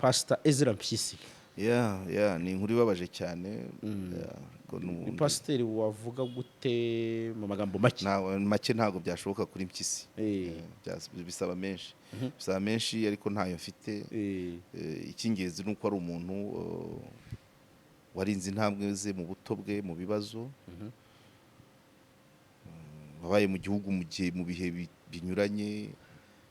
Pastor Ezra MPYISI. ni inkuru ibabaje cyane. Ni pasiteri wavuga gute mu magambo make? Make ntago byashoboka kuri MPYISI. Bisaba menshi. Bisaba menshi ariko ntayo mfite. Icy'ingenzi nuko ari umuntu warinze intambwe ze mu buto bwe mu bibazo. Wabaye mu gihugu mu bihe binyuranye.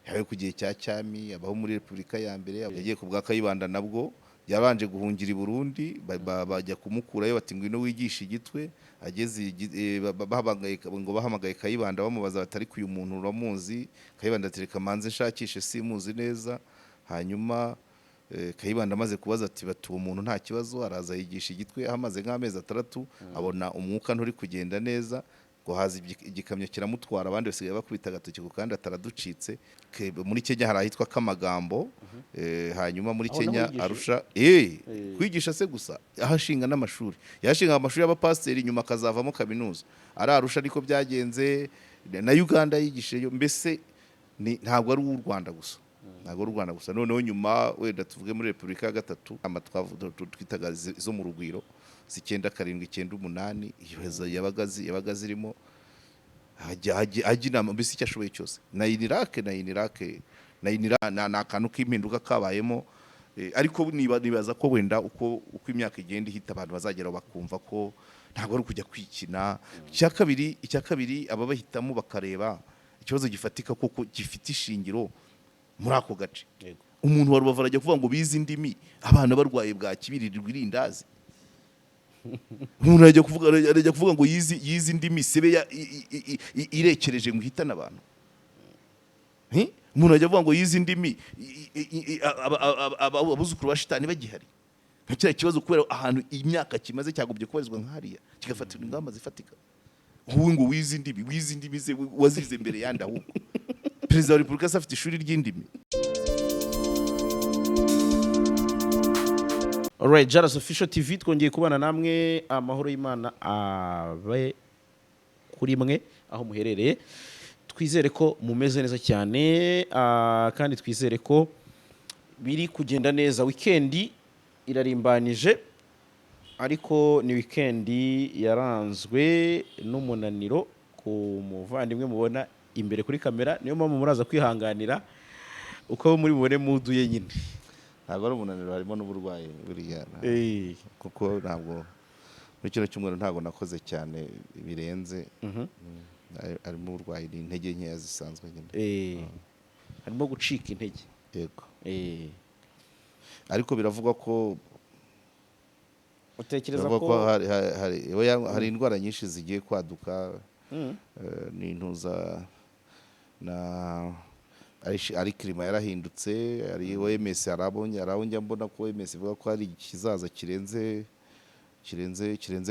Yabaye ku gihe cya cyami, abaho muri Repubulika ya mbere, yagiye ku bwa Kayibanda nabwo yabanje guhungira i Burundi, bajya kumukurayo bati ngwino wigisha igitwe. Ageze bahamagaye Kayibanda bamubaza batari ku uyu muntu uramuzi. Kayibanda atereka manze nshakishe simuzi neza. Hanyuma Kayibanda amaze kubaza ati bati uwo muntu nta kibazo, araza yigisha igitwe. Ahamaze nk'amezi 3 abona umwuka nturi kugenda neza, ngo haza igikamyo kiramutwara, abandi basigaye bakubita agatoki kandi ataraducitse. Muri Kenya hari ahitwa Kamagambo. Hanyuma muri Kenya Arusha kwigisha se gusa, ahashinga n'amashuri. Yashinga amashuri y'abapasiteri, nyuma akazavamo kaminuza. Ari Arusha ariko byagenze, na Uganda yigisheyo. Mbese ntabwo ari u Rwanda gusa, ntabwo ari u Rwanda gusa. Noneho nyuma wenda tuvuge muri Repubulika ya gatatu, twitaga zo mu Rugwiro, 9 7 9 8 yabaga zirimo ajya mbese icyo ashoboye cyose. Na Iraq na akantu k'impinduka kabayemo. Ariko nibaza ko wenda uko imyaka igenda ihita abantu bazagera bakumva ko ntabwo ari kujya kwikina. Icya kabiri aba bahitamo bakareba ikibazo gifatika koko gifite ishingiro muri ako gace. Umuntu wa Rubavu arajya kuvuga ngo bize indimi, abana barwaye bwa kibirirwa irindazi. Umuntu arajya kuvuga ngo yize indimi, sebe irekereje ngo ihitana abantu. Umuntu arajya kuvuga ngo yize indimi, abuzukuru ba shitani bagihari. Ntakira kibazo kubera ahantu imyaka kimaze cyagobye kubarizwa nk'hariya, kigafatira ingamba zifatika. Ubu ngo wize indimi ze wazize mbere yandi ahubwo. Perezida wa Repubulika afite ishuri ry'indimi. Alright, JALAS Official TV twongeye kubana namwe. Amahoro y'Imana abe kuri mwe aho muherereye. Twizere ko mumeze neza cyane, kandi twizere ko biri kugenda neza. Weekend irarimbanije, ariko ni weekend yaranzwe n'umunaniro ku muvandimwe mubona imbere kuri kamera. Niyo mpamvu muraza kwihanganira uko muri bubone muduye nyine. Ntabwo ari umunaniro, harimo n'uburwayi buriya. Kuko ntabwo muri kino cyumweru ntabwo nakoze cyane birenze. Harimo uburwayi, ni intege nkeya zisanzwe nyine. Harimo gucika intege. Yego. Ariko biravugwa ko utekereza ko hari indwara nyinshi zigiye kwaduka. Ni intuza ari klima yarahindutse. Ari OMS arabonye mbona ko OMS ivuga ko hari ikizaza kirenze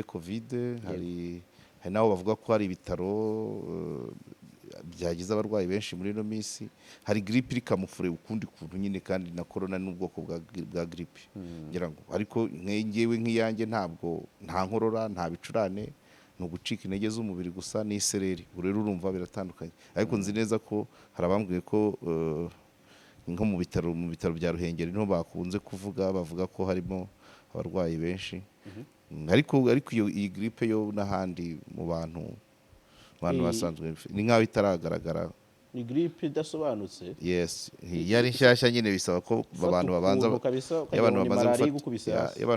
COVID. Hari naho bavuga ko hari ibitaro byagize abarwayi benshi muri no minsi. Hari grippe iri kamufure ukundi kuntu nyine, kandi na corona n'ubwoko bwa grippe ngira ngo. Ariko ngewe nk'iyange ntabwo nta nkorora, nta bicurane, no gucika intege z'umubiri gusa n'isereri. Rero urumva biratandukanye. Ariko nzi neza ko hari abambwiye ko nko mu bitaro bya Ruhengeri niho bakunze bavuga ko harimo abarwayi benshi. Ariko iyi grippe yo n'ahandi mu bantu basanzwe ni nkaho itaragaragara. Ni grippe idasobanutse. Yes, yari nshyashya nyine. Bisaba ko abantu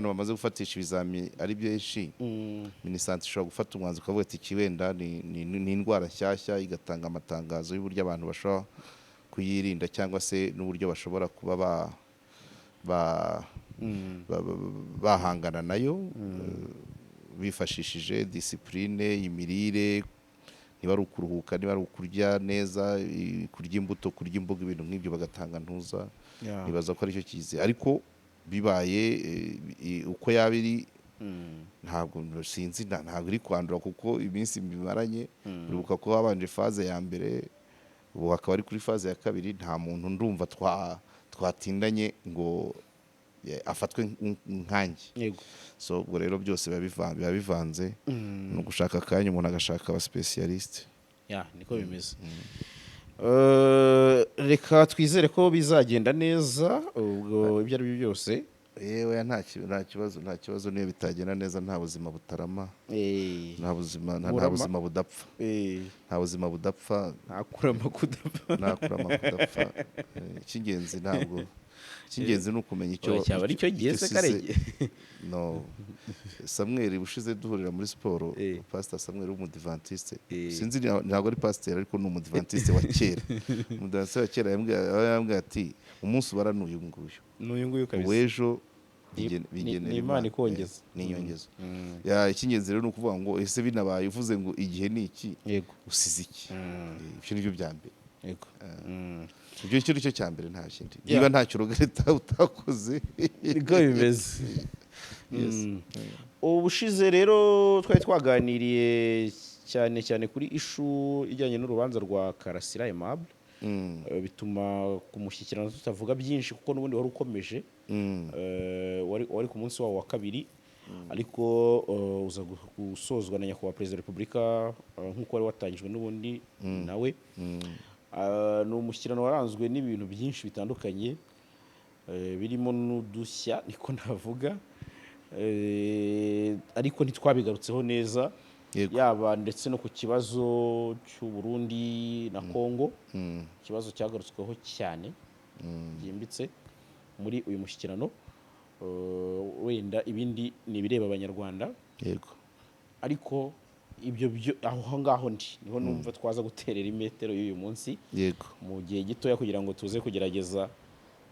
bamaze gufatisha ibizami ari byinshi. Minisante ishobora gufata umwanzuro ukavuga ati kiwenda ni indwara nshyashya, igatanga amatangazo y'uburyo abantu bashobora kuyirinda, cyangwa se n'uburyo bashobora kuba bahangana nayo bifashishije discipline, imirire, niba ari ukuruhuka, niba ari ukurya neza, kurya imbuto, kurya imboga, ibintu nk'ibyo bagatanga ntuza. Nibaza ko ari cyo kizi. Ariko bibaye uko yabiri ntabwo sinzi, ntabwo iri kwandura kuko iminsi bimaranye. Uribuka ko habanje phase ya mbere, ubu hakaba ari kuri phase ya kabiri. Nta muntu ndumva twatindanye ngo afatwe nkanjye. So ubwo rero byose biba bivanze no gushaka akanya umuntu agashaka aba specialist. Niko bimeze. reka twizere ko bizagenda neza ubwo ibyo ari byo byose. yewe nta kibazo niyo bitagenda neza nta buzima butarama, nta buzima budapfa, nta buzima budapfa, ntakurama kudapfa. Icy'ingenzi ni ukumenya icyo cyaba ari cyo gihese Karege. no Samuel bushize duhurira muri siporo, Pastor Samuel w'umudivantiste, sinzi ntabwo ari pasteur ariko ni umudivantiste wa kera. Umudivantiste wa kera yambwiye ati umunsi ubaranuye nguyu kabisa, wejo ni Imana ikongeza, ni inyongezo. Icy'ingenzi rero ni ukuvuga ngo ese binabaye uvuze ngo igihe ni iki, usize iki. Ibyo nibyo bya mbere. Ibyo cyo cyo cya mbere nta kindi. Niba nta cyurogereta utakoze niko bimeze. Ubushize rero twari twaganiriye cyane kuri ishu ijyanye n'urubanza rwa Karasira Aimable. Bituma kumushyikirana tutavuga byinshi kuko n'ubundi wari ukomeje, wari ku munsi wawo wa kabiri, ariko uza gusozwa na nyakubahwa Perezida wa Repubulika nk'uko wari watangijwe n'ubundi nawe. Ni umushyikirano waranzwe n'ibintu byinshi bitandukanye, birimo n'udushya niko navuga, ariko ntitwabigarutseho neza, yaba ndetse no ku kibazo cy'u Burundi na Kongo. Ikibazo cyagarutsweho cyane byimbitse muri uyu mushyikirano. Wenda ibindi ni ibireba abanyarwanda, ariko ibyo aho ngaho niho numva twaza guterera imetero y'uyu munsi mu gihe gitoya kugira ngo tuze kugerageza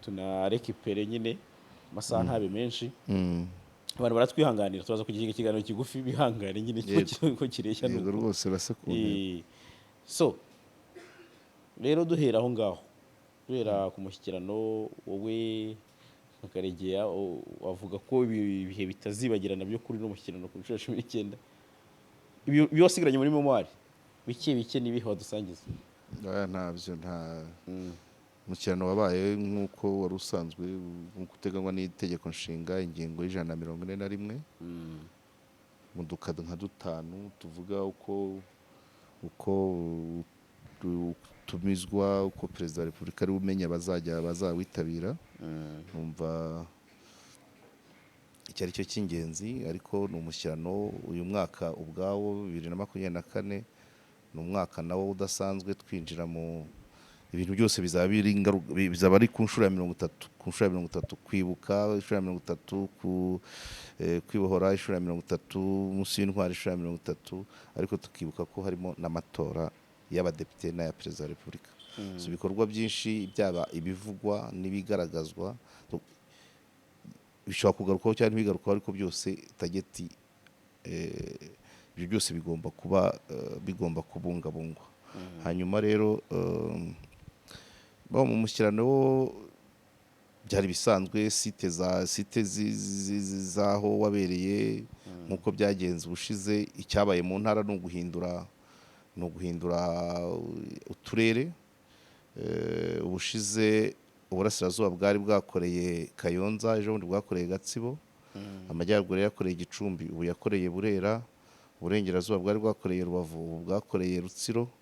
tunarekipere nyine amasaha ntabe menshi. Abantu baratwihanganira, tubaza kugira ikiganiro kigufi, bihangane nyine ko kireshya nuko rwose basekunda. So rero duhera aho ngaho, duhera ku mushyikirano, wowe Karegeya wavuga ko ibihe bitazibagirana byo kuri no mushyikirano ku 19 ibyo wasigaranye muri memoire bike nibihe wadusangiza? Ntabyo, nta mushyikirano wabaye nk'uko wari usanzwe guteganywa n'itegeko nshinga ingingo y'141 mu dukado nka dutanu tuvuga uko tumizwa, uko Perezida wa Repubulika ari umenya bazawitabira. Numva icyo ari cyo cy'ingenzi, ariko ni umushyikirano uyu mwaka ubwawo 2024 ni umwaka nawo udasanzwe. Twinjira mu ibintu byose bizaba ari ku nshuro ya 30, kwibuka inshuro ya 30, kwibohora inshuro ya 30, umunsi w'intwari inshuro ya 30, ariko tukibuka ko harimo n'amatora y'abadepite n'aya Perezida wa Repubulika. So ibikorwa byinshi byaba ibivugwa n'ibigaragazwa bishobora kugarukaho cyane bigarukaho, ariko byose tageti ibyo byose bigomba kubungabungwa. Hanyuma rero mu mushyikirano byari bisanzwe, site zaho wabereye nk'uko byagenze ubushize. Icyabaye mu ntara ni uguhindura uturere. Ubushize uburasirazuba bwari bwakoreye Kayonza, ejo bundi bwakoreye Gatsibo, amajyaruguru yakoreye Gicumbi, ubu yakoreye Burera, uburengerazuba bwari bwakoreye Rubavu, ubu bwakoreye Rutsiro,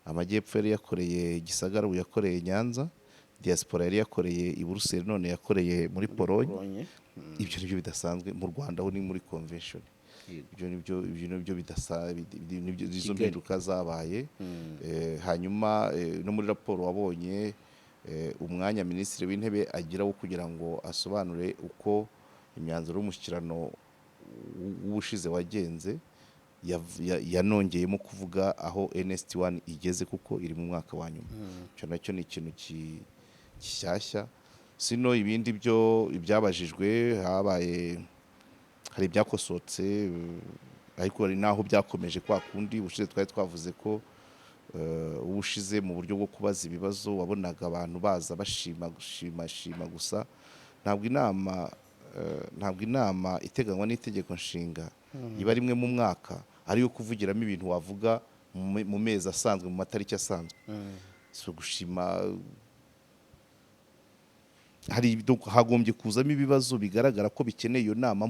amajyepfo yari yakoreye Gisagara, ubu yakoreye Nyanza, diaspora yari yakoreye i Buruseli, none yakoreye muri Polonye. Ibyo nibyo bidasanzwe mu Rwanda, aho ni muri convention. Ibyo nibyo izo mpinduka zabaye. Hanyuma no muri raporo wabonye umwanya Minisitiri w'Intebe agira wo kugira ngo asobanure uko imyanzuro y'umushyikirano w'ubushize wagenze. Yanongeyemo kuvuga aho NST1 igeze kuko iri mu mwaka wa nyuma. Cyo nacyo ni ikintu gishyashya. Sino ibindi byo ibyabajijwe, hari ibyakosotse, ariko hari naho byakomeje kwa kundi. Ubushize twari twavuze ko ubushize mu buryo bwo kubaza ibibazo wabonaga abantu baza bashima gusa. Ntabwo inama iteganywa n'itegeko nshinga iba rimwe mu mwaka ariyo kuvugiramo ibintu wavuga mu mezi asanzwe, mu matariki asanzwe. So gushima hagombye kuzamo ibibazo bigaragara ko bikeneye iyo nama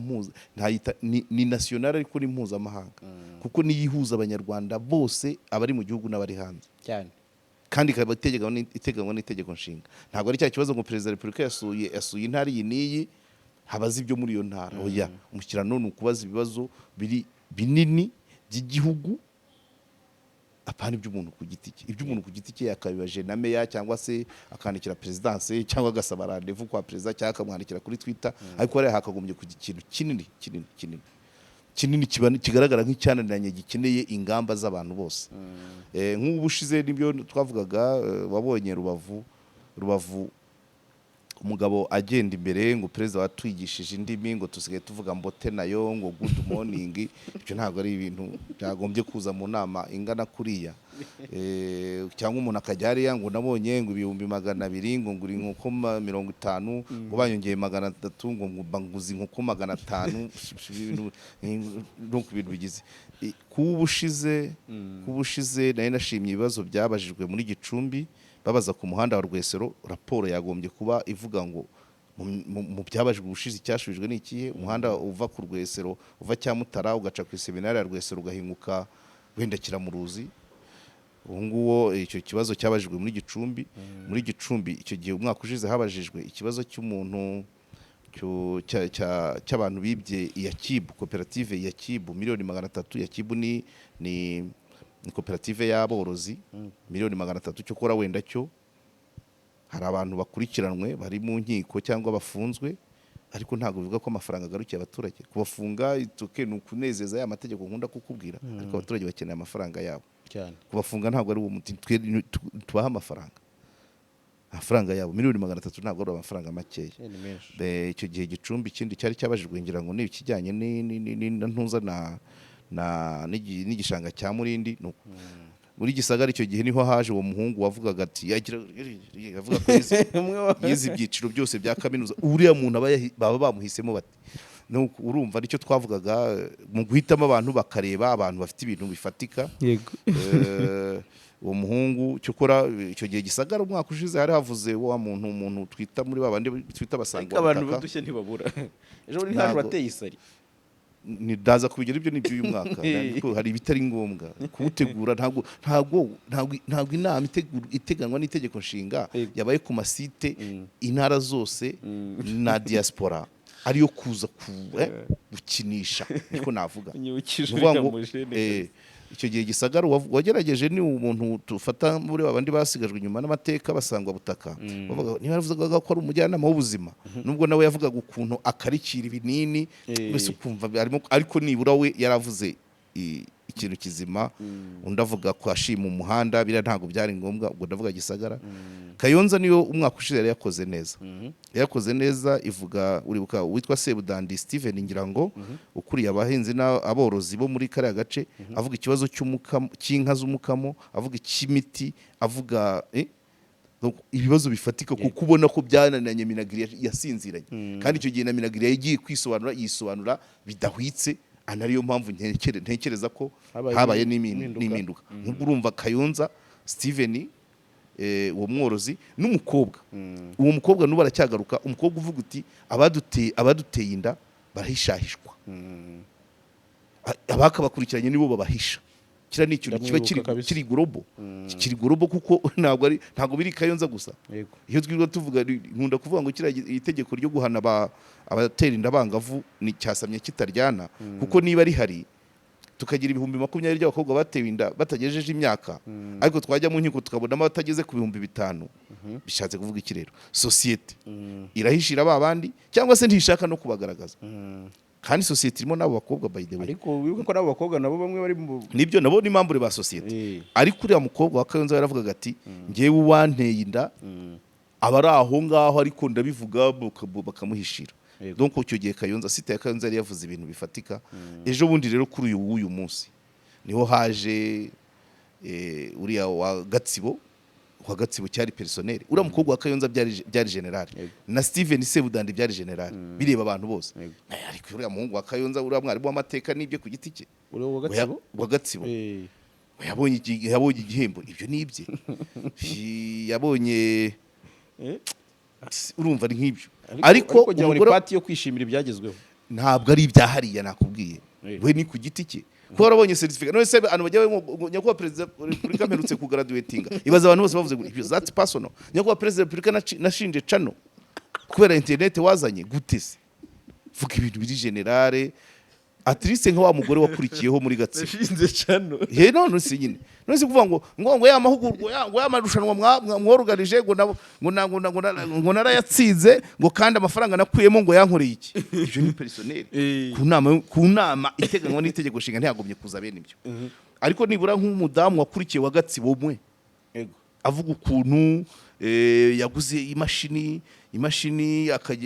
ni national ariko ni mpuzamahanga, kuko niyo ihuza abanyarwanda bose abari mu gihugu n'abari hanze cyane. kandi ikaba iteganywa n'itegeko nshinga. Ntabwo ari cya kibazo ngo perezida wa repubulika yasuye intara iyi n'iyi habaza ibyo muri iyo ntara. Oya, umushyikirano ni ukubaza ibibazo binini by'igihugu, apana iby'umuntu ku giti cye. Iby'umuntu ku giti cye yakabibaje na meya cyangwa se akandikira perezidanse cyangwa agasaba randevu kwa perezida cyangwa akamwandikira kuri Twitter, ariko hariya hakagombye kugira ikintu kinini kigaragara nk'icyananiranye gikeneye ingamba z'abantu bose. Nk'ubu ushize nibyo twavugaga, wabonye Rubavu umugabo agenda imbere ngo perezida watwigishije indimi ngo tusigaye tuvuga mbote nayo ngo good morning. Ibyo ntabwo ari ibintu byagombye kuza mu nama ingana kuriya. Cyangwa umuntu akajya hariya ngo nabonye ngo 200 ngo nguri inkoko 50 ngo banyongeye 300 ngo banguze inkoko 500 no ku bintu bigize. Kubushize nari nashimye ibibazo byabajijwe muri Gicumbi babaza ku muhanda wa Rwesero. Raporo yagombye kuba ivuga ngo mu byabajijwe ubushize cyashubijwe n'ikihe, umuhanda uva ku Rwesero uva Cyamutara ugaca ku seminari ya Rwesero ugahinguka wenda Kiramuruzi. Ubu nguwo icyo kibazo cyabajijwe muri Gicumbi. Muri Gicumbi icyo gihe umwaka ushize habajijwe ikibazo cy'umuntu cy'abantu bibye iya Kibu, koperative ya Kibu $300,000. Ya Kibu ni koperative y'aborozi $300,000 cyo kora wenda cyo hari abantu bakurikiranwe bari mu nkiko cyangwa bafunzwe, ariko ntabwo bivuga ko amafaranga agarukiye abaturage. Kubafunga ituke ni ukunezeza ya mategeko nkunda kukubwira, ariko abaturage bakeneye amafaranga yabo cyane. Kubafunga ntabwo ari uwo muti tubaha amafaranga yabo $300,000 ntabwo ari amafaranga makeya. Icyo gihe Gicumbi ikindi cyari cyabajijwe ngira ngo ni ikijyanye n'intuza n'igishanga cya Murindi. Muri Gisagara icyo gihe niho haje uwo muhungu wavugaga ati yavuga ko yize ibyiciro byose bya kaminuza. Uriya muntu baba bamuhisemo bati, urumva aricyo twavugaga mu guhitamo abantu bakareba abantu bafite ibintu bifatika. Yego. Uwo muhungu cyokora icyo gihe Gisagara umwaka ushize hari havuze wa muntu twita muri babandi twita basanga abantu badushye ntibabura. Ejo ni ntaje bateye isari. Ndaza kubigira ibyo n'ibyo uyu mwaka, ariko hari ibitari ngombwa kuwutegura. Ntabwo inama iteganwa n'itegeko nshinga yabaye ku masite intara zose na diaspora ariyo kuza gukinisha, niko navuga. Icyo gihe Gisagara wagerageje ni umuntu tufata muri babandi basigajwe inyuma n'amateka basangwa butaka. Niba yavugaga ko ari umujyanama w'ubuzima, nubwo nawe yavugaga ukuntu akarikira ibinini mbese ukumva ariko nibura we yaravuze ikintu kizima. Undi avuga ko ashima umuhanda, bira ntabwo byari ngombwa. Ubwo ndavuga Gisagara. Kayonza niyo umwaka ushize yari yakoze neza. Yakoze neza ivuga, uribuka witwa Sebudandi Steven ngira ngo ukuriye abahinzi n'aborozi bo muri kariya gace, avuga ikibazo cy'inka z'umukamo, avuga ikimiti, avuga ibibazo bifatika kuko ubona ko byananiranye Minagiri yasinziranye. Kandi icyo gihe na Minagiri yagiye yisobanura bidahwitse. Anariyo mpamvu ntekereza ko habaye n'impinduka. Nk'ubwo urumva Kayonza Steven uwo mworozi n'umukobwa, uwo mukobwa nuba aracyagaruka. Umukobwa uvuga uti abaduteye inda barahishahishwa, abakabakurikiranye nibo babahisha. Kira ni ikintu kiba kiri global kuko ntabwo biri Kayonza gusa. Iyo twirwa tuvuga nkunda kuvuga ngo kira itegeko ryo guhana abatera inda bangavu ni cyasamye kitaryana, kuko niba ari hari tukagira 20,000 by'abakobwa batewe inda batagejeje imyaka, ariko twajya mu nkiko tukabona abatageze ku 5,000. Bishatse kuvuga iki rero? Societe irahishira babandi cyangwa se ntishaka no kubagaragaza. Kandi societe irimo nabo bakobwa by the way, ariko wibuke ko nabo bakobwa nabo bamwe bari nibyo nabo ni membre ba societe. Ariko uriya mukobwa wa Kayonza yaravugaga ati ngewe uwanteye inda abari aho ngaho, ariko ndabivuga bakamuhishira. Donc icyo gihe Kayonza, site ya Kayonza yari yavuze ibintu bifatika. Ejo bundi rero kuri uyu munsi niho haje uriya wa Gatsibo cyari personnel. Uriya mukobwa wa Kayonza byari general, na Steven Sebudandi byari general, bireba abantu bose. Ariko uriya muhungu wa Kayonza, uriya mwari w'amateka n'ibyo ku giti cye wa Gatsibo yabonye igihembo. Ibyo nibye yabonye, urumva ari nk'ibyo. Ariko umugore pati yo kwishimira ibyagezweho ntabwo ari ibyahariya nakubwiye. We ni ku giti cye ko warabonye certificate none se abantu bajya nyakubahwa perezida wa repubulika mperutse kugraduatinga ibaza abantu bose bavuze ngo ibyo that's personal nyakubahwa perezida wa repubulika nashinje cano kubera internet wazanye gute se vuga ibintu biri generale at least nka wa mugore wakurikiyeho muri Gatsibo nashinze cano none si nyine none si kuvuga ngo ya mahugurwa ngo ya marushanwa mworuganije ngo narayatsinze ngo kandi amafaranga nakuyemo ngo yankoreye iki ibyo ni personnel ku nama iteganywa n'itegeko nshinga ntiyagomye kuza bene ibyo ariko nibura nk'umudamu wakurikiye wa Gatsibo mwe avuga ukuntu yaguze imashini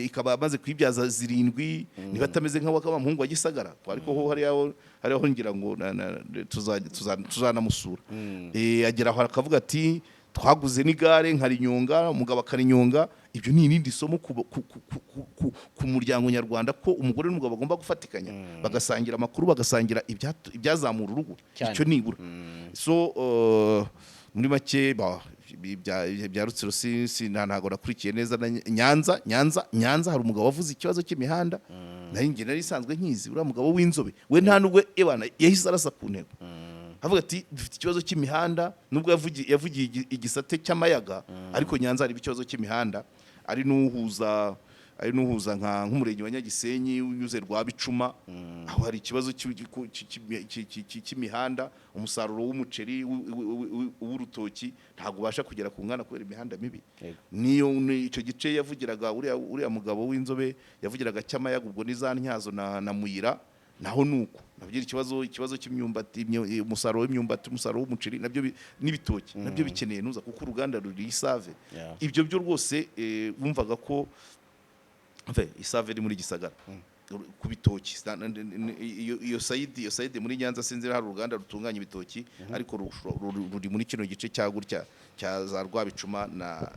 ikaba amaze kwibyaza 7 niba atameze nk'abamuhungu wa Gisagara ariko ho hariho ngira ngo tuzanamusura agera aho akavuga ati twaguze n'igare nkarinyonga umugabo akarinyonga ibyo ni irindi somo ku muryango nyarwanda ko umugore n'umugabo bagomba gufatikanya bagasangira amakuru bagasangira ibyazamura urugo icyo nibura so muri make bya Rutsiro ntago nakurikiye neza Nyanza hari umugabo wavuze ikibazo cy'imihanda nayo nge nari isanzwe nkizi uriya mugabo w'inzobe we nta nubwo ebana yahise arasa ku ntego avuga ati dufite ikibazo cy'imihanda nubwo yavugiye igisate cy'amayaga ariko Nyanza hari ikibazo cy'imihanda ari nuhuza nk'umurenge wa Nyagisenyi unyuze rwa Bicuma aho hari ikibazo cy'imihanda umusaruro w'umuceri w'urutoki ntago basha kugera ku ngana kubera imihanda mibi niyo icyo gice yavugiraga uriya mugabo w'inzobe yavugiraga cy'amayaga ubwo n'izantyazo na Muyira naho nuko nabyo ikibazo cy'imyumbati umusaruro w'imyumbati umusaruro w'umuceri nabyo n'ibitoki nabyo bikeneye nuza kuko uruganda ruri Isave ibyo byo rwose bumvaga ko Isave iri muri Gisagara ku bitoki iyo sayidi muri Nyanza sinzi hari uruganda rutunganya ibitoki ariko ruri muri kino gice cya gutya cya za Rwabicuma na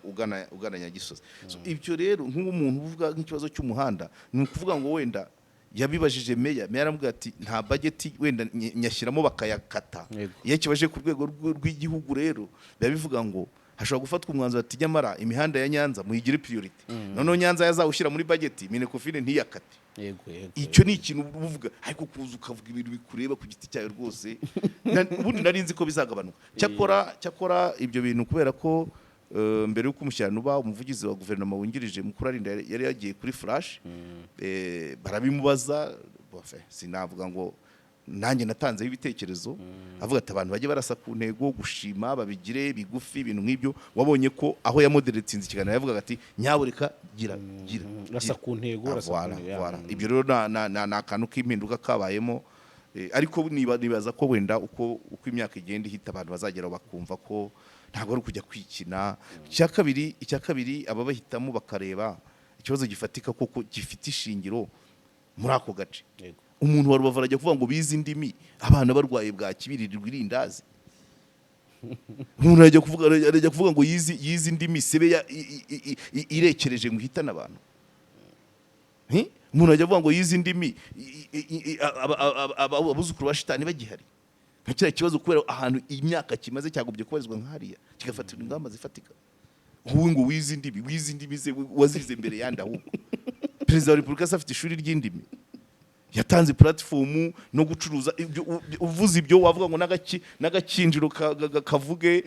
ugana Nyagisozi ibyo rero nk'umuntu uvuga nk'ikibazo cy'umuhanda ni ukuvuga ngo wenda yabibajije meya aramubwira ati nta budget wenda nyashyiramo bakayakata iyo kibaje ku rwego rw'igihugu rero bivuga ngo hashobora gufatwa umwanzuro ati nyamara imihanda ya Nyanza muyigire priority noneho Nyanza yazawushyira muri budget Minecofine ntiyakate icyo ni ikintu uvuga ariko kuza ukavuga ibintu bikureba ku giti cyayo rwose ubundi nari nzi ko bizagabanuka cyakora ibyo bintu kubera ko mbere yuko umushyirano uba umuvugizi wa guverinoma wungirije mukuru arinda yari yagiye kuri flash barabimubaza sinavuga ngo nanjye natanzeho ibitekerezo avuga ati abantu bajye barasa ku ntego gushima babigire bigufi ibintu nk'ibyo wabonye ko aho yamoderetsinze ikiganiro yavugaga ati nyabureka gira rasa ku ntego ibyo rero na akantu k'impinduka kabayemo ariko nibaza ko wenda uko imyaka igenda ihita abantu bazageraho bakumva ko ntabwo ari kujya kwikina icya kabiri aba bahitamo bakareba ikibazo gifatika koko gifite ishingiro muri ako gace umuntu wari bavara ajya kuvuga ngo bize indimi abana barwaye bwa kibiririrwa irindazi umuntu ajya kuvuga ngo yize indimi sebe irekereje ngo ihitane abantu umuntu ajya kuvuga ngo yize indimi abuzukuru ba shitani bagihari ntakira kibazo kubera ahantu imyaka kimaze cyagobye kubarizwa nk'hariya kigafatirwa ingamba zifatika ubu ngo wize indimi ze wazize mbere yandi ahubwo perezida wa repubulika afite ishuri ry'indimi yatanze platform no gucuruza uvuze ibyo wavuga ngo n'agakinjiro kavuge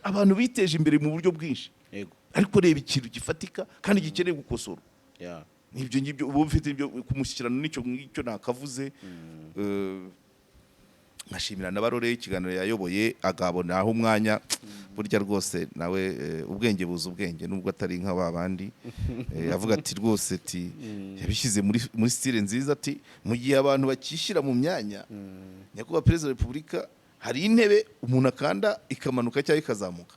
abantu biteje imbere mu buryo bwinshi ariko reba ikintu gifatika kandi gikeneye gukosora nibyo ngibyo ubu mfite ibyo kumushyikirana n'icyo nakavuze nkashimira n'abarore ikiganiro yayoboye agabona aho umwanya burya rwose nawe ubwenge buza ubwenge nubwo atari nka babandi avuga ati rwose ati yabishyize muri style nziza ati mu gihe abantu bakishyira mu myanya nyakubahwa perezida wa repubulika hari intebe umuntu akanda ikamanuka cyangwa ikazamuka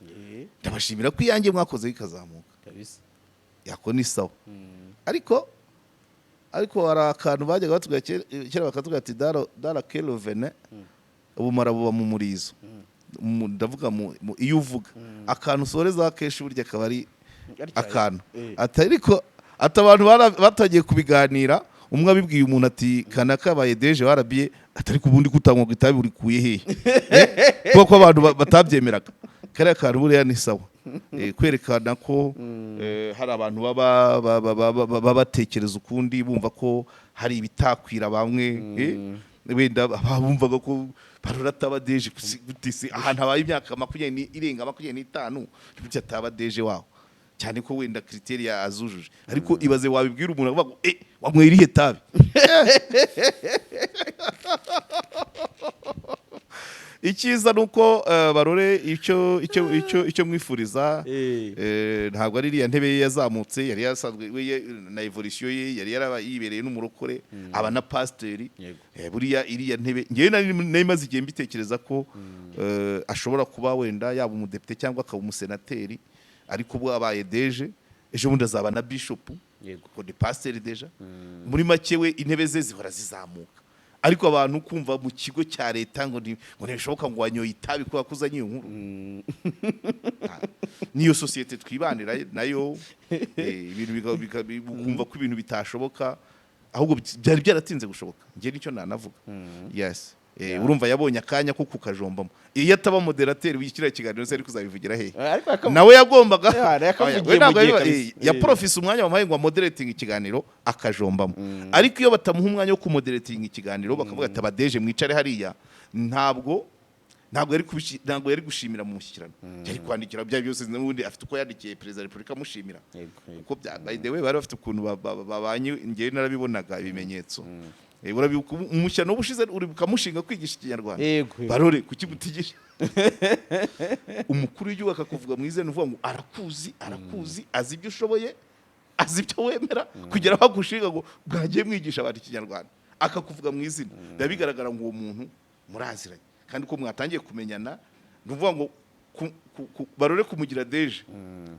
ndabashimira ko iyanjye mwakoze ikazamuka yako ni sawa ariko hari akantu bajyaga batubwira kera bakatubwira ati dara kelovene ubumara buba mu murizo ndavuga iyo uvuga akantu usoreza akenshi burya akaba ari akantu ariko abantu batagiye kubiganira umwe abibwiye umuntu ati kana kabaye deje warabiye atari kubundi kutangwa gitabi uri kuye hehe kuko abantu batabyemeraga kare kantu buriya ni sawa kwerekana ko hari abantu baba batekereza ukundi bumva ko hari ibitakwira bamwe wenda bumvaga ko barurata badeje gutise ahantu habaye imyaka 20 irenga 25 bityo ataba deje waho cyane ko wenda criteria azujuje ariko ibaze wabibwira umuntu avuga ngo wamwera ihe tabi icyiza nuko barore icyo mwifuriza ntabwo ari iriya ntebe yazamutse yari yasanzwe na evolution ye yari yarayibereye n'umurokore aba na pasiteri buriya iriya ntebe ngewe nari maze igihe mbitekereza ko ashobora kuba wenda yaba umudepite cyangwa akaba umusenateri ariko ubwo abaye deje ejo bundi azaba na bishop ko de pasiteri deja muri make we intebe ze zihora zizamuka ariko abantu kumva mu kigo cya leta ngo ntibishoboka ngo wanyoye itabi kuba kuzanye inkuru niyo societe twibanira nayo ibintu bikumva ko ibintu bitashoboka ahubwo byari byaratinze gushoboka nge nicyo nanavuga yes urumva yabonye akanya ko kukajombamo iyo ataba moderateur w'ikira kiganiro se ari kuzabivugira he nawe yagombaga ya professor umwanya wamaye ngo moderating ikiganiro akajombamo ariko iyo batamuha umwanya wo kumoderating ikiganiro bakavuga ati abadeje mwicare hariya ntabwo yari gushimira mu mushyikirano yari kwandikira bya byose n'ubundi afite uko yandikiye president wa Republika mushimira uko by the way bari bafite ukuntu babanye ngewe narabibonaga ibimenyetso umushyano ubushize uri bukamushinga kwigisha ikinyarwanda barore kuki gutigisha umukuru w'igihugu akakuvuga mu izina uvuga ngo arakuzi azi ibyo ushoboye azi ibyo wemera kugera aho agushinga ngo bwagiye mwigisha abantu ikinyarwanda akakuvuga mu izina biba bigaragara ngo uwo muntu muraziranye kandi ko mwatangiye kumenyana nuvuga ngo barore kumugira deje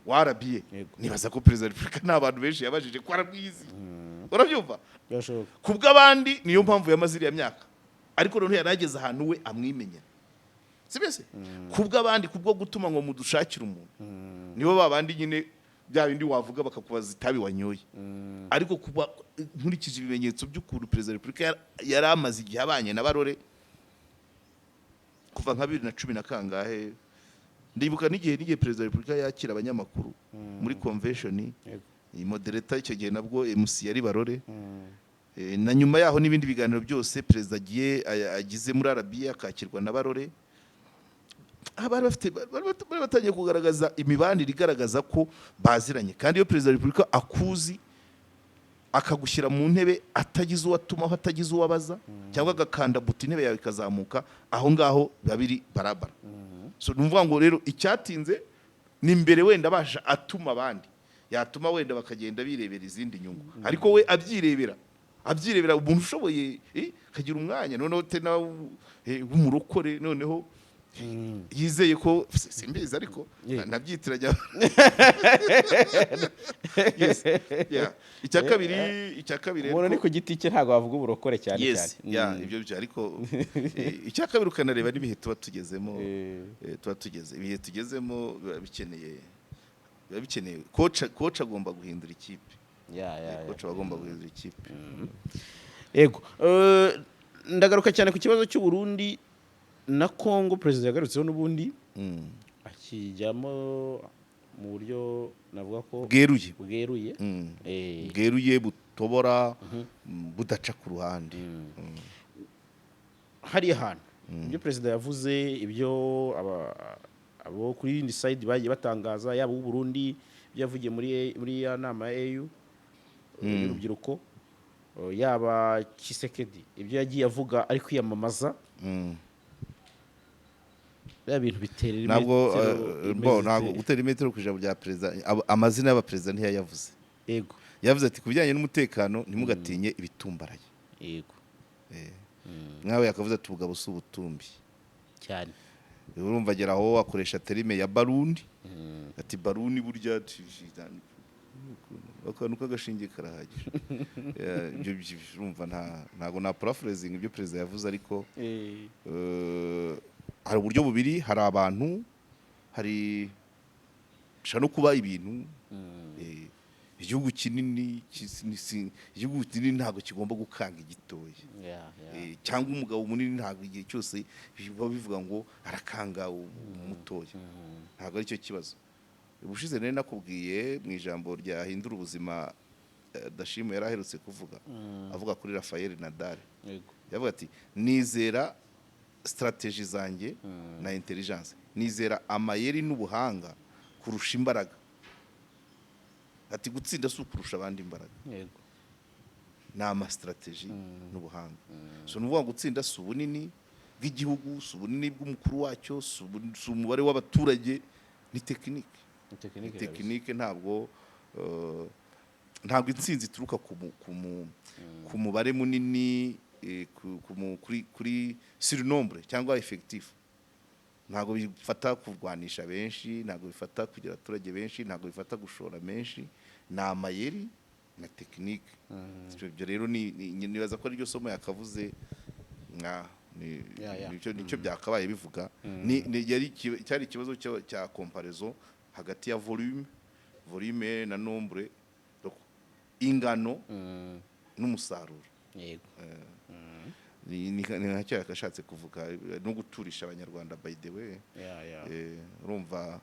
warabiye nibaza ko president wa Republika n'abantu benshi yabajije ko arabwizi urabyumva kubw'abandi niyo mpamvu yamaziriya myaka ariko none yarageze ahantu we amwimenya sibese kubw'abandi kubwo gutuma ngo mudushakira umuntu nibo babandi nyine bya bindi wavuga bakakubaza itabi wanyoye ariko kuba nkurikije ibimenyetso by'ukuru president wa Republika yari amaze igihe abanye na barore kuva nka 2010 na kangahe ndibuka n'igihe president wa Republika yakira abanyamakuru muri convention iyi moderator icyo gihe nabwo MC yari barore na nyuma yaho n'ibindi biganiro byose president agize muri Arabia akakirwa na barore abari batangiye kugaragaza imibanire igaragaza ko baziranye kandi iyo president wa Republika akuzi akagushyira mu ntebe atagize uwatumaho atagize uwabaza cyangwa agakanda buti intebe yawe ikazamuka aho ngaho babiri barabara so numvuga ngo rero icyatinze ni mbere wenda baje atuma abandi yatuma wenda bakagenda birebera izindi nyungu ariko we abyirebera umuntu ushoboye kagira umwanya noneho tena w'umurokore noneho yizeye ko simbizi ariko nabyitiranya yes icyakabiri umuntu ni ku giti cye ntago bavuga uburokore cyane cyane ibyo byo ariko icyakabiri ukanareba n'ibihe tuba tugezemo ibihe tugezemo bikeneye coach agomba guhindura ikipe coach agomba guhindura ikipe yego ndagaruka cyane ku kibazo cy'u Burundi na Kongo president yagarutseho n'ubundi akijyamo mu buryo navuga ko bweruye butobora budaca ku ruhande hari ahantu ibyo president yavuze ibyo abo kuri indi side bagiye batangaza yaba u Burundi byavugiye muri ya nama ya EU y'urubyiruko yaba Kisekedi ibyo yagiye avuga ari kwiyamamaza ya bintu biterera ntabwo gutera imetero ku ijambo rya president amazina y'abapresident ntiyayavuze yego yavuze ati kubijyanye n'umutekano ntimugatinye ibitumbaraye yego mwawe yakavuze ati ubugabo si ubutumbi cyane urumva agera aho akoresha terime ya barundi ati baruni burya akantu k'agashinge karahagije ibyo urumva ntago na paraphrasing ibyo president yavuze ariko hari uburyo bubiri hari abantu hari no kuba ibintu igihugu kinini ntago kigomba gukanga igitoye cyangwa umugabo munini ntago igihe cyose biba bivuga ngo arakanga umutoya ntago ari cyo kibazo ubushize nari nakubwiye mu ijambo rya hindura ubuzima Dashimo yari aherutse kuvuga avuga kuri Rafael Nadal yego yavuga ati nizera strategy zanjye na intelligence nizera amayeri n'ubuhanga kurusha imbaraga ati gutsinda si ukurusha abandi imbaraga yego ni strategy n'ubuhanga so nuvuga gutsinda si ubunini bw'igihugu si ubunini bw'umukuru wacyo si umubare w'abaturage ni tekinike ntabwo intsinzi ituruka ku mubare munini kuri surnombre cyangwa effectif ntabwo bifata kurwanisha benshi ntabwo bifata kugira abaturage benshi ntabwo bifata gushora menshi ni amayeri na tekinike ibyo rero nibaza ko aryo somo yakavuze nicyo byakabaye bivuga cyari ikibazo cya comparaison hagati ya volume na nombre ingano n'umusaruro yego ni nacyo yakashatse kuvuga no guturisha abanyarwanda by the way urumva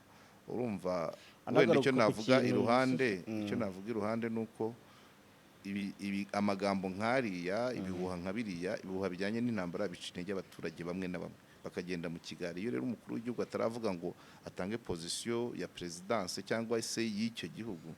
wenda icyo navuga iruhande nuko ibi amagambo nkariya ibihuha nkabiriya ibihuha bijyanye n'intambara bica intege abaturage bamwe na bamwe bakagenda mu kigari iyo rero umukuru w'igihugu ataravuga ngo atange position ya presidence cyangwa se y'icyo gihugu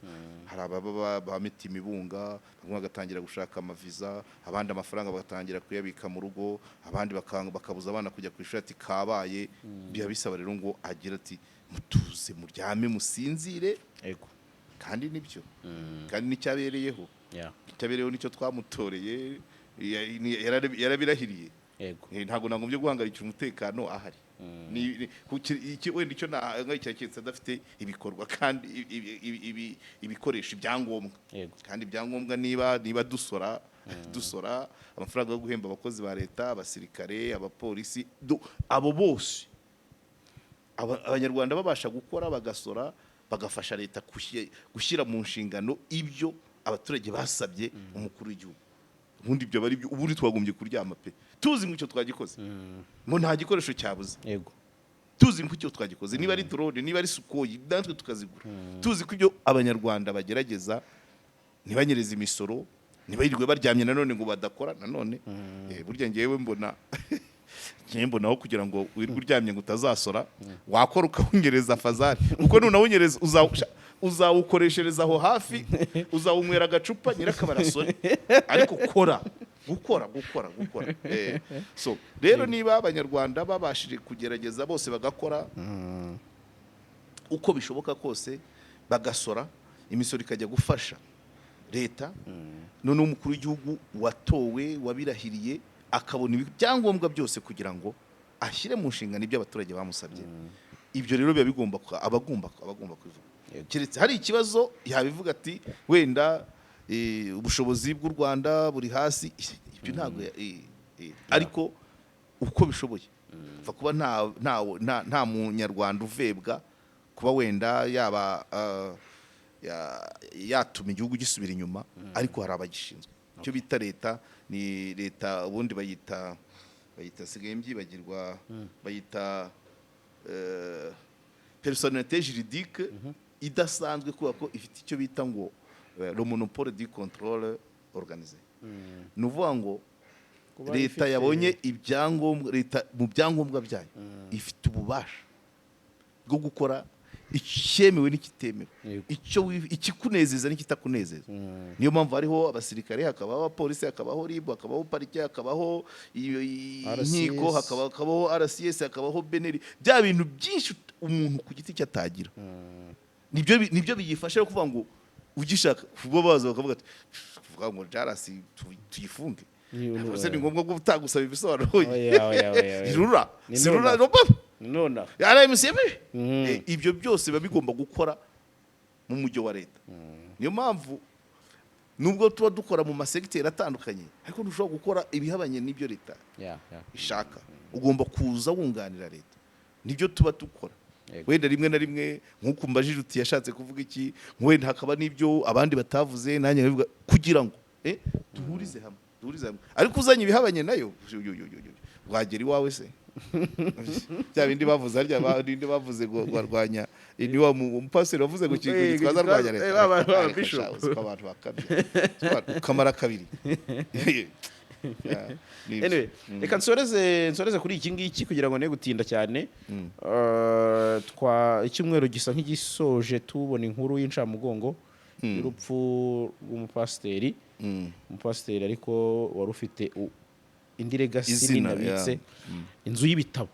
hari ababa bamita imibunga bamwe bagatangira gushaka amaviza abandi amafaranga bagatangira kuyabika mu rugo abandi bakabuza abana kujya ku ishuri ati kabaye biya bisaba rero ngo agira ati mutuze muryame musinzire yego kandi nibyo kandi nicyabereyeho icyabereyeho nicyo twamutoreye yarabirahiriye yego ntago nagombye guhangarikira umutekano ahari wenda icyo nahangayikira adafite ibikorwa kandi ibikoresho ibyangombwa kandi ibyangombwa niba dusora amafaranga yo guhemba abakozi ba leta abasirikare abapolisi abo bose abanyarwanda babasha gukora bagasora bagafasha leta gushyira mu nshingano ibyo abaturage basabye umukuru w'igihugu ubundi ibyo bari ubundi twagombye kuryama pe tuzi ngo icyo twagikoze ngo nta gikoresho cyabuze yego tuzi ngo icyo twagikoze niba ari drone niba ari sukoyi natwe tukazigura tuzi ko ibyo abanyarwanda bagerageza ntibanyereza imisoro ntibayirirwe baryamye nanone ngo badakora nanone burya ngewe mbonaho kugira ngo wirirwe uryamye ngo utazasora wakora ukawunyereza fazari kuko nunawunyereza uzawukoreshereza aho hafi uzawunywera agacupa nyirakabarasone ariko gukora so rero niba abanyarwanda babashije kugerageza bose bagakora uko bishoboka kose bagasora imisoro ikajya gufasha leta none umukuru w'igihugu watowe wabirahiriye akabona ibyangombwa byose kugira ngo ashyire mu nshingano ibyo abaturage bamusabye ibyo rero biba bigomba abagomba kubivuga keretse hari ikibazo yabivuga ati wenda ubushobozi bw'u Rwanda buri hasi ibyo ntabwo ariko uko bishoboye kuba nta munyarwanda uvebwa kuba wenda yatuma igihugu gisubira inyuma ariko hari abagishinzwe icyo bita leta ni leta ubundi bayita sigaye mbyibagirwa bayita personnalité juridique idasanzwe kubera ko ifite icyo bita ngo le monopole du contrôle organisé ni ukuvuga ngo leta yabonye ibyangombwa leta mu byangombwa byayo ifite ububasha bwo gukora icyemewe n'ikitemewe ikikunezeza n'ikitakunezeza niyo mpamvu hariho abasirikare hakabaho abapolisi hakabaho RIB hakabaho parike hakabaho inkiko hakabaho RCS hakabaho beneri bya bintu byinshi umuntu ku giti cye atagira nibyo biyifasha kuvuga ngo ugishaka kuba baza bakavuga ati kuvuga ngo JALAS tuyifunge ese ni ngombwa ko utagusaba ibisobanuro irura nona ibyo byose biba bigomba gukora mu mujyi wa leta niyo mpamvu nubwo tuba dukora mu masegiteri atandukanye ariko ntushobora gukora ibihabanye n'ibyo leta ishaka ugomba kuza wunganira leta nibyo tuba dukora wenda rimwe na rimwe nk'uko mbajije uti yashatse kuvuga iki wenda hakaba n'ibyo abandi batavuze nanjye nkabivuga kugira ngo duhurize hamwe ariko uzanye ibihabanye nayo wagera iwawe se bya bindi bavuze harya bindi bavuze ngo barwanya ni wa umupasiteri wavuze ngo gitwaza rwanya leta bishop abantu bakabye kamara kabiri. Anyway, reka nsoreze kuri iki ngiki kugira ngo ne gutinda cyane. Icyumweru gisa nk'igisoje tubona inkuru y'incamugongo y'urupfu rw'umupasiteri. Umupasiteri ariko wari ufite indi legacy ninabitse inzu y'ibitabo.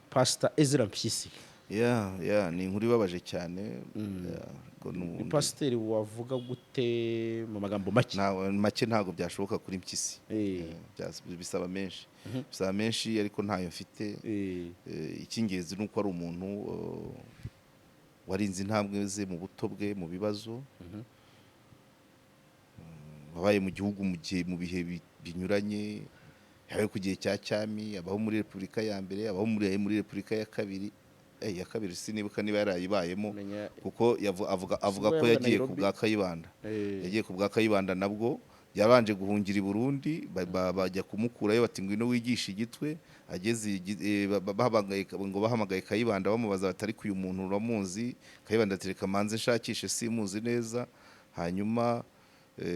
Pastor Ezra MPYISI. Ni inkuru ibabaje cyane. Pasiteri wavuga gute mu magambo make? Make ntago byashoboka kuri MPYISI. Bisaba menshi ariko ntayo mfite. Icy'ingenzi nuko ari umuntu warinze intambwe ze mu buto bwe mu bibazo. Wabaye mu gihugu mu bihe binyuranye, yabaye ku gihe cya cyami, abaho muri Repubulika ya mbere, abaho muri Repubulika ya kabiri. Ya kabiri sinibuka niba yarayibayemo kuko avuga ko yagiye ku bwa Kayibanda. Yagiye ku bwa Kayibanda nabwo yabanje guhungira i Burundi, bajya kumukurayo bati ngwino wigisha igitwe. Ageze bahamagaye Kayibanda bamubaza batari ku uyu muntu uramuzi. Kayibanda atereka manze nshakishe simuzi neza. Hanyuma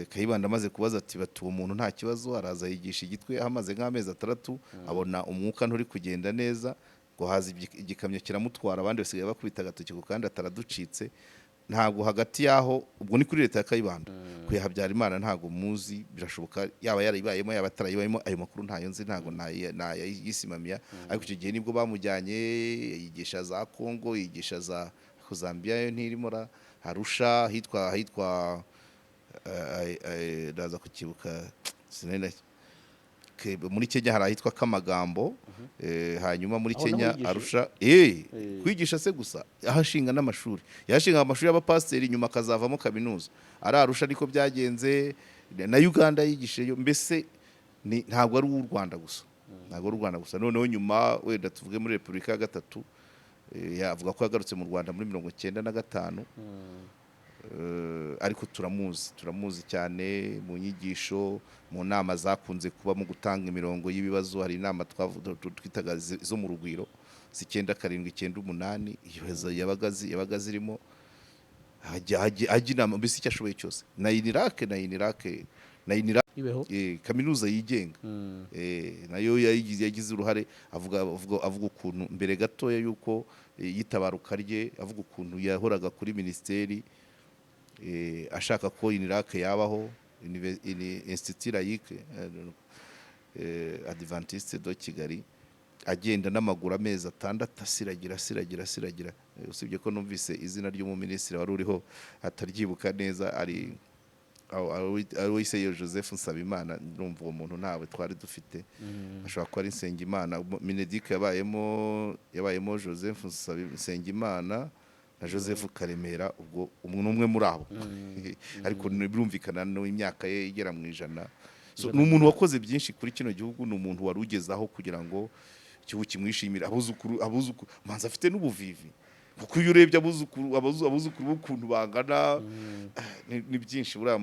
Kayibanda amaze kubaza ati batuwo muntu nta kibazo, araza yigisha igitwe. Hamaze nk'amezi 3 abona umwuka nturi kugenda neza, ngo haza igikamyo kiramutwara, abandi basigaye bakubita agatoki ku kandi ataraducitse. Ntago hagati yaho ubwo ni kuri leta ya Kayibanda. Kwe Habyarimana ntago muzi, birashoboka yaba yarayibayemo yaba atarayibayemo, ayo makuru ntayo nzi, ntago yisimamiya. Ariko icyo gihe nibwo bamujyanye yigisha za Kongo, yigisha za Zambia yo ntirimo Arusha, hitwa ndaza kukibuka sinenda muri Kenya hari ahitwa Kamagambo. Hanyuma muri Kenya Arusha kwigisha se gusa, ahashinga n'amashuri. Yashinga amashuri y'abapasiteri nyuma akazavamo kaminuza. Ari Arusha niko byagenze, na Uganda yigisheyo. Mbese ntabwo ari u Rwanda gusa, ntabwo ari u Rwanda gusa. Noneho nyuma wenda tuvuge muri Repubulika ya gatatu, yavuga ko yagarutse mu Rwanda muri 1995. Ariko turamuzi cyane mu nyigisho, mu nama zakunze kuba mu gutanga imirongo y'ibibazo. Hari inama twitaga zo mu rugwiro 97 yabaga zirimo ajya inama, mbese icyo ashoboye cyose. na Inirake kaminuza yigenga nayo yagize uruhare. avuga ukuntu mbere gatoya yuko yitabaruka rye, avuga ukuntu yahoraga kuri ministeri ashaka ko Inirake yabaho, Institut Laïque Adventiste de Kigali, agenda n'amaguru amezi 6 asiragira. Usibye ko numvise izina ry'umuminisitiri wari uriho ataryibuka neza, ari Aloyse Joseph Nsabimana. Ndumva uwo muntu ntawe twari dufite, ashobora kuba ari Nsengimana. Mineduc yabayemo Joseph Nsengimana na Joseph Karemera, ubwo umwe muri abo. Ariko birumvikana no imyaka ye igera mu 100. So ni umuntu wakoze byinshi kuri kino gihugu, ni umuntu wari ugezaho kugira ngo igihugu kimwishimira. Abuzukuru manza afite n'ubuvivi, kuko iyo urebye abuzukuru b'ukuntu bangana ni byinshi. Buriya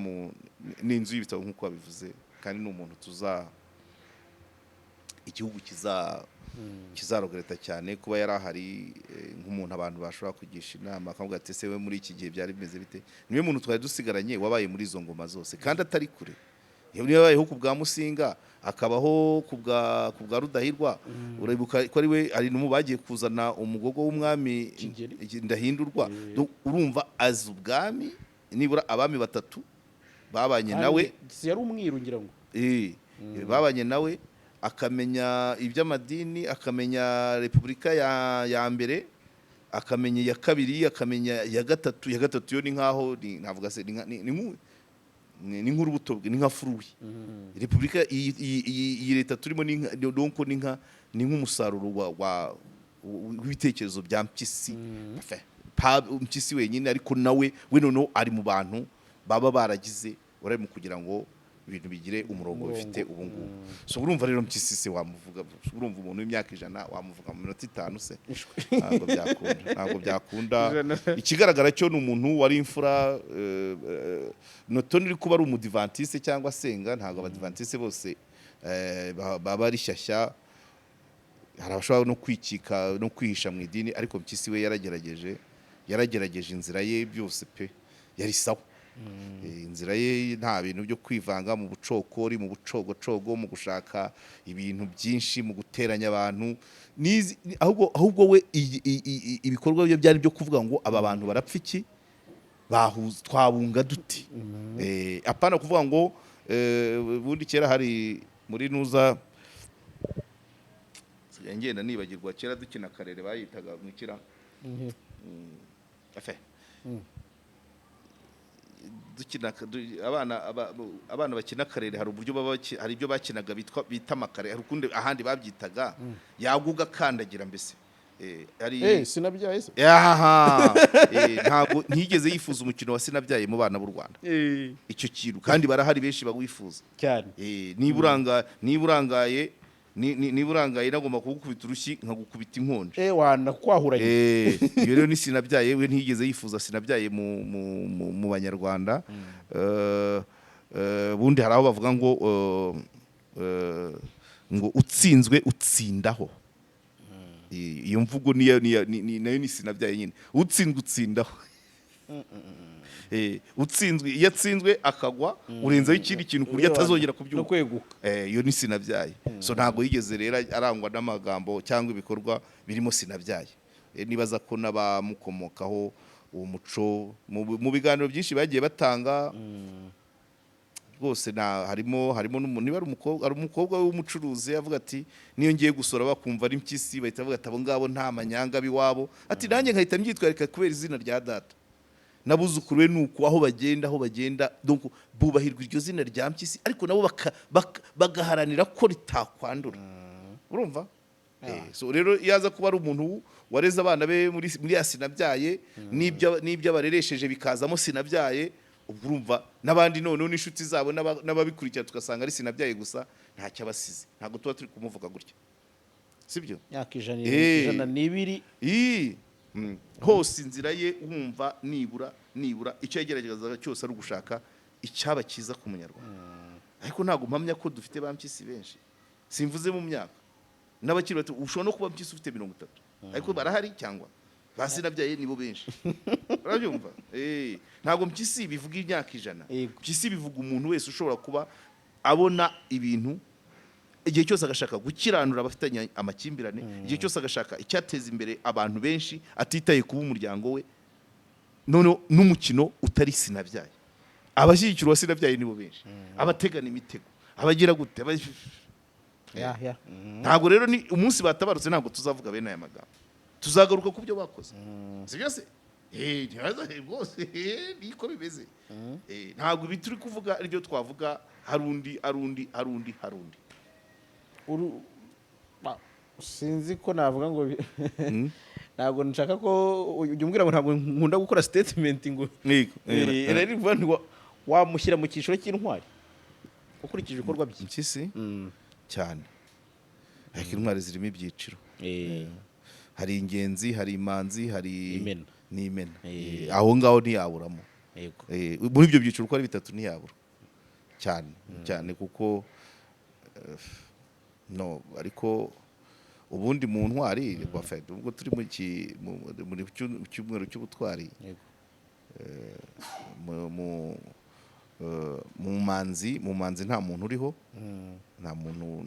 ni inzu y'ibitabo nk'uko babivuze, kandi ni umuntu igihugu kizarogereta cyane kuba yari ahari. Nk'umuntu abantu bashobora kugisha inama akavuga ati se we muri iki gihe byari bimeze bite. Niwe muntu twari dusigaranye wabaye muri izo ngoma zose kandi atari kure. Yabayeho ku bwa Musinga, akabaho ku bwa Rudahirwa. Uribuka ko ari we ari no bagiye kuzana umugogo w'umwami Ndahindurwa. Urumva azi ubwami, nibura abami 3 babanye nawe. Yari umwiru ngira ngo babanye nawe, akamenya iby'amadini, akamenya Repubulika ya mbere, akamenya ya kabiri, akamenya ya gatatu. Ya gatatu yo ni nkaho navuga se ni nk'urubuto bwe, ni nka fruit. Repubulika iyi leta turimo ni nk'umusaruro w'ibitekerezo bya MPYISI. MPYISI wenyine, ariko nawe noneho ari mu bantu baba baragize urari mu kugira ngo ibintu bigire umurongo bifite ubu ngubu. So urumva rero MPYISI se wamuvuga, urumva umuntu w'imyaka 100 wamuvuga mu minota 5 se? Ntabwo byakunda. Ikigaragara cyo ni umuntu wari imfura, notoni uri kuba ari umudivantiste cyangwa senga. Ntabwo abadivantiste bose baba ari shyashya, hari abashobora no kwikika no kwihisha mu idini, ariko MPYISI we yaragerageje yaragerageje inzira ye byose pe yari sawa. Inzira ye nta bintu byo kwivanga mu bucokori mu bucogocogo mu gushaka ibintu byinshi mu guteranya abantu ahubwo we ibikorwa bye byari byo kuvuga ngo aba bantu barapfa iki twabunga duti apana kuvuga ngo bundi kera hari muri nuza ngenda nibagirwa kera dukina karere bayitaga mwikira dukina abana bakina karere hari uburyo hari ibyo bakinaga bita makare hari ukundi ahandi babyitaga yaguga kandagira mbese sinabyaye se ntago ntigeze yifuza umukino wa sinabyaye mu bana b'u Rwanda icyo kintu kandi barahari benshi bawifuza cyane niba urangaye nagomba kugukubita urushyi nkagukubita inkonje wanakwahuranye iyo rero ni sinabyaye we ntigeze yifuza sinabyaye mu banyarwanda bundi hari aho bavuga ngo utsinzwe utsindaho iyo mvugo nayo ni sinabyaye nyine utsinzwe utsindaho utsinzwe iyo atsinzwe akagwa urenzaho ikindi kintu ku buryo atazongera kubyuka iyo ni sinabyaye so ntabwo yigeze rero arangwa n'amagambo cyangwa ibikorwa birimo sinabyaye nibaza ko n'abamukomokaho uwo muco mu biganiro byinshi bagiye batanga rwose harimo niba ari umukobwa w'umucuruzi avuga ati niyo ngiye gusora bakumva ari mpyisi bahita bavuga ati abo ngabo nta manyanga biwabo ati nanjye nkahita mbyitwarika kubera izina rya data nabuzukuru we nuko aho bagenda donc bubahirwa iryo zina rya mpyisi ariko nabo bagaharanira ko ritakwandura urumva so rero yaza kuba ari umuntu wareze abana be muri ya sinabyaye n'ibyo abareresheje bikazamo sinabyaye ubwo urumva n'abandi noneho n'inshuti zabo n'ababikurikira tugasanga ari sinabyaye gusa ntacyo abasize ntabwo tuba turi kumuvuga gutya sibyo myaka ijana n'ibiri hose inzira ye wumva nibura icyo yageragezaga cyose ari ugushaka icyaba cyiza ku munyarwanda ariko ntabwo mpamya ko dufite ba mpyisi benshi simvuze mu myaka n'abakiri bato ushobora no kuba mpyisi ufite 30 ariko barahari cyangwa basi nabyaye nibo benshi urabyumva ntabwo mpyisi bivuga imyaka 100 mpyisi bivuga umuntu wese ushobora kuba abona ibintu igihe cyose agashaka gukiranura abafitanye amakimbirane igihe cyose agashaka icyateza imbere abantu benshi atitaye kuba umuryango we none n'umukino utari sinabyaye abashyigikira wa sinabyaye nibo benshi abategana imitego abagira gute ntabwo rero ni umunsi batabarutse ntabwo tuzavuga bene aya magambo tuzagaruka ku byo bakoze sibyo se rwose niko bimeze ntabwo ibi turi kuvuga aribyo twavuga harundi sinzi ko navuga ngo ntabwo nshaka ko ujya umbwira ngo ntabwo nkunda gukora statement ngo wamushyira mu cyiciro cy'intwari ukurikije ibikorwa by'impyisi cyane ariko intwari zirimo ibyiciro hari ingenzi hari imanzi hari n'imena aho ngaho ntiyaburamo muri ibyo byiciro uko ari 3 ntiyabura cyane kuko ariko ubundi mu ntwari ubwo turi muri cyumweru cy'ubutwari mu manzi nta muntu uriho nta muntu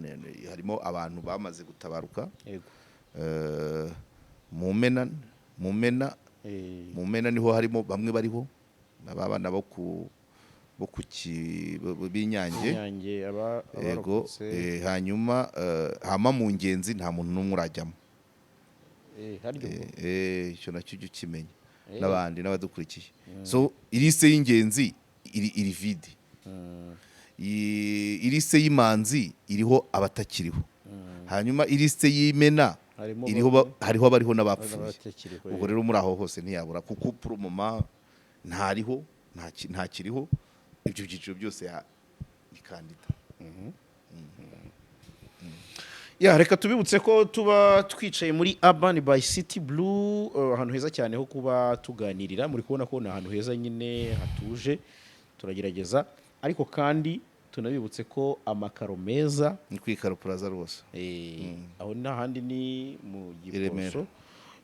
harimo abantu bamaze gutabaruka mu mena niho harimo bamwe bariho abana b'inyange yego hanyuma hama mu ngenzi nta muntu n'umwe urajyamo icyo nacyo ujya ukimenya n'abandi n'abadukurikiye so irise y'ingenzi iri vide irise y'imanzi iriho abatakiriho hanyuma irise y'imena hariho abariho n'abapfuye ubwo rero muri aho hose ntiyabura kuko purumoma ntariho ntakiriho ibyo byiciro byose ni kandida reka tubibutse ko tuba twicaye muri Urban by City Blue ahantu heza cyane ho kuba tuganirira muri kubona ko ni ahantu heza nyine hatuje turagerageza ariko kandi tunabibutse ko amakaro meza ni kwikaro plaza rwose aho n'ahandi ni mu Giporoso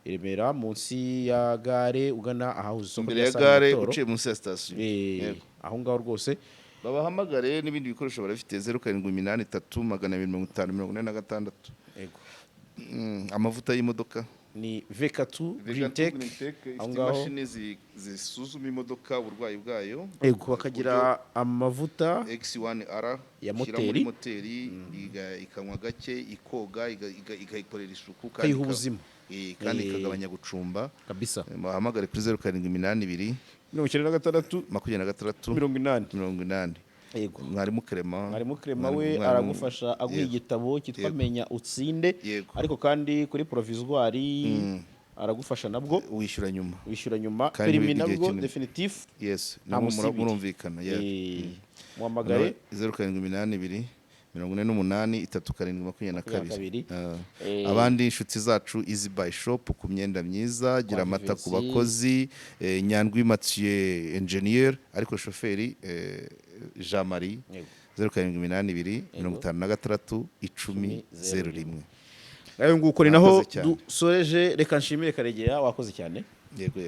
i Remera munsi ya gare ugana ahahuze isoko imbere ya rya gare Samitoro. uciye munsi ya station. Yego. Aho ngaho rwose babahamagare n'ibindi bikoresho barafite 0783 yego amavuta y'imodoka ni V4 Green Tech aho ngaho imashini zisuzuma imodoka uburwayi bwayo. yego bakagira amavuta X1R ya muri moteri moteri ikanywa gake ikoga igayikorera isuku kayiha ubuzima kandi ikagabanya gucumba kabisa. bahamagare kuri 0782 96 26 80. yego mwarimu Clement we aragufasha aguha igitabo kitwa Menya Utsinde, ariko kandi kuri provisoire aragufasha nabwo wishyura nyuma perimi nabwo definitive. Yes, nabo murumvikana. Muhamagare 0782 48 abandi inshuti zacu Easy Buy Shop ku myenda myiza, gira amata ku bakozi, Nyandwi Mathieu engineer ariko shoferi Jean Marie 0782 56 1001. ayo nguko ni naho dusoreje. Reka nshimire Karegeya, wakoze cyane. Yego.